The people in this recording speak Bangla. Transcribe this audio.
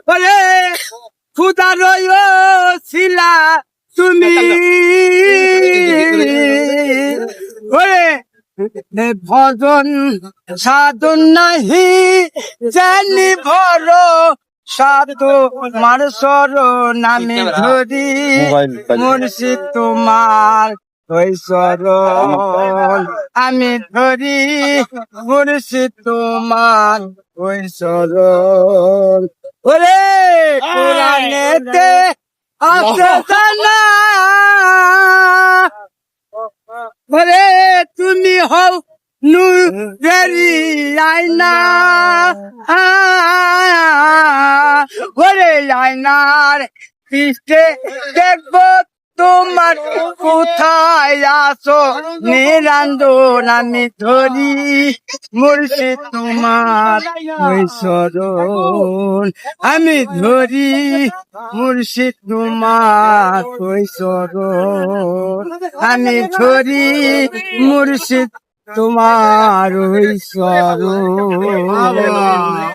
ওরে খুদা ছিলা তুমি ওরে ভজন সাধন নাহি জানি ভর সাধু মার সর নামে ধরি মুর্শিদ তোমার ওই সরণ আমি ধরি মুর্শিদ তোমার ওই সরণ ওরে কোরআনেতে আছে জানা ওরে তুমি হও নুরেরি আয়না ওরে আয়নার পৃষ্ঠে দেখবো তোমার কোথায় আসো নিরঞ্জন আমি ধরি মুর্শিদ তোমার ওই সরণ আমি ধরি মুর্শিদ তোমার ওই সরণ আমি ধরি মুর্শিদ তোমার ওই সরণ